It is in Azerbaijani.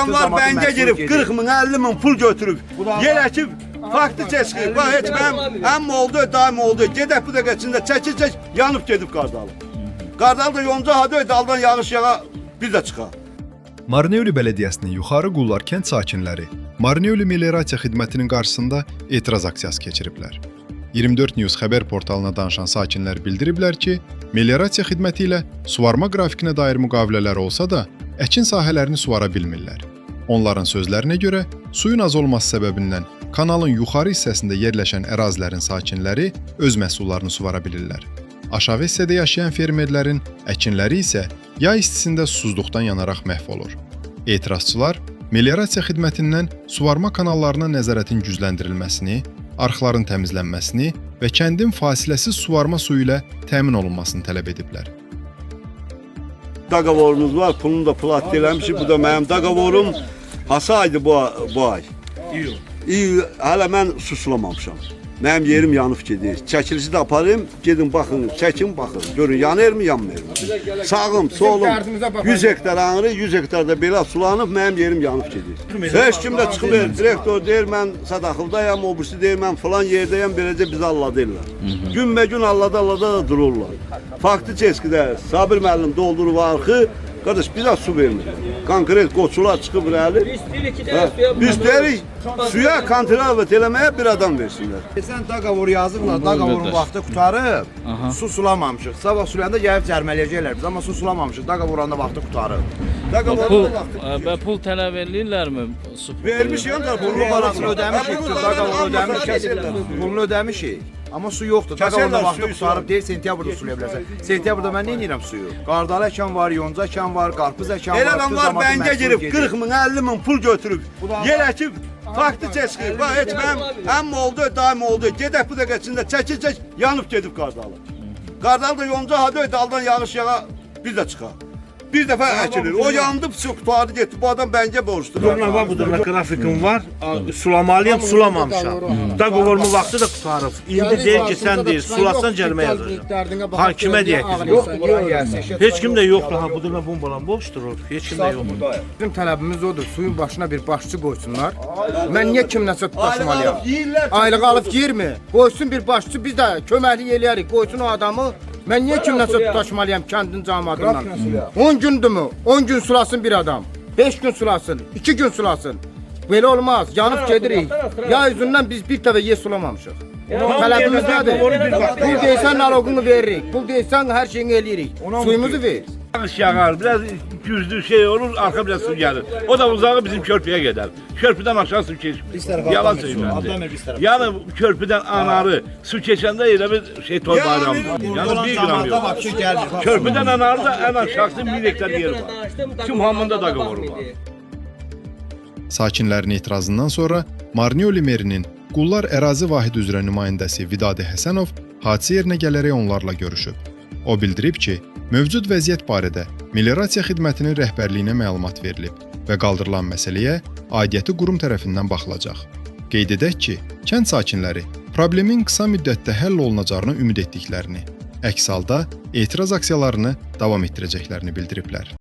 adamlar bəncə girib 40 min, 50 min pul götürüb. Yer əkib, faktı çəkib. Bax, heç mənim əmm oldu, daim oldu. Gedək bu dəqiqə içində çəkil, yanıb gedib Qardalı. Qardalı da yonca hadı, daldan yağış yağa, bir də çıxar. Marneuli Bələdiyyəsinin Yuxarı Qullar kənd sakinləri Marneuli meliorasiya xidmətinin qarşısında etiraz aksiyası keçiriblər. 24 News xəbər portalına danışan sakinlər bildiriblər ki, meliorasiya xidməti ilə suvarma qrafikinə dair müqavilələr olsa da, əkin sahələrini suvara bilmirlər. Onların sözlərinə görə, suyun az olması səbəbindən kanalın yuxarı hissəsində yerləşən ərazilərin sakinləri öz məhsullarını suvara bilirlər. Aşağı hissədə yaşayan fermerlərin əkinləri isə yay istisində susuzluqdan yanaraq məhv olur. Etirazçılar meliorasiya xidmətindən suvarma kanallarına nəzarətin gücləndirilməsini, arxların təmizlənməsini və kəndin fasiləsiz suvarma suyu ilə təmin olunmasını tələb ediblər. Daqavorumuz var, pulunu da plat eləmişik. Bu da mənim daqavorum. Hasaydı bu ay? İyi, hələ mən susulamamışam. Mənim yerim yanıb gedir. Çəkilişi də aparayım, gedin baxın, çəkin baxın. Görün, yanır mı, yanmır mı? Sağım, solum, 100 hektar anırı, 100 hektar da belə sulanıb, mənim yerim yanıb gedir. Heç kim də çıxıb, direktor deyir, mən Sadaxıldayam, o birisi deyir, mən falan yerdəyəm, beləcə bizi alladıırlar. Günbə-gün allada da dururlar. Faktı çeskidə Sabir müəllim doldurub arxı, qardaş, bizə su vermir. Konkret qoçular çıxıb rəli. Biz deyirik, suya kontrol eləməyə bir adam versinlər. Sən daqavor yazıblar, daqavorun vaxtı qutarıb, su sulamamışıq. Sabah sulayanda gəlib cərmələyəcəklər biz, amma su sulamamışıq, daqavoranda vaxtı qutarıb. Pul tələb edirlərmi? Vermiş yanlar, Pulunu parasını ödəmişik, daqavor ödəmişik, pulunu ödəmişik. Amma su yoxdur. Daqavorda vaxtı qutarıb deyil, sentyabrda sulaya bilərsən. Sentyabrda mən nə edirəm suyu? Qardalı əkan var, yonca əkan var, qarpız əkan var. Elə adamlar bəncə girib 40 min, 50 min pul götürüb. Yer əkib, faktı çəkib. Bax, heç mənim əmm oldu, daim oldu. Gedək bu dəqiqə içində çəkil, yanıb gedib Qardalı. Qardalı da yonca hadı, daldan yağış yağa, bir də çıxar. Bir dəfə əkilir. O yandı, çox tutardı getdi. Bu adam bəncə borçludur. Durna var, budurna qrafikim var. Sulamalıyam, sulamamışam. Daqavorun vaxtı da qutarıb. İndi deyir ki, sən deyir, sulasan gəlmə yazacaq. Hakimə deyək biz. Heç kim də yoxdur. Ha, budurna bombalan boş durur. Heç kim də yoxdur. Bizim tələbimiz odur, suyun başına bir başçı qoysunlar. Mən niyə kimləsə tutaşmalıyam? Aylığı alıb yiyirmi? Qoysun bir başçı, biz də köməklik eləyərik. Qoysun o adamı. Mən niyə kimləsə tutaşmalıyam kəndin cəmiyyətindən? 10 gündür mü? 10 gün sulasın bir adam. 5 gün sulasın, 2 gün sulasın. Belə olmaz, yanıb gedirik. Ya üzündən biz bir dəfə yer sulamamışıq. Tələbimiz nədir? Pul deysən naloqunu veririk. Pul deysən hər şeyini eləyirik. Suyumuzu ver. Yağış yağar, biraz güclü şey olur, arka biraz su gelir. O da uzağı bizim körpüye gider. Körpüden aşağı su geçmiyor. Yalan söylüyorum. Yani körpüden anarı su geçende öyle bir şey toy bayramdır. Yani 1 gram yok. Körpüden anarı da en aşağısı 1000 hektar yeri var. Tüm hamında da kavuru var. Sakinlərin etirazından sonra Marneuli merinin Qullar ərazi vahid üzrə nümayəndəsi Vidadi Həsənov hadisə yerinə gələrək onlarla görüşüb. O bildirib ki, mövcud vəziyyət barədə meliorasiya xidmətinin rəhbərliyinə məlumat verilib və qaldırılan məsələyə aidiyyəti qurum tərəfindən baxılacaq. Qeyd edək ki, kənd sakinləri problemin qısa müddətdə həll olunacağını ümid etdiklərini, əks halda etiraz aksiyalarını davam etdirəcəklərini bildiriblər.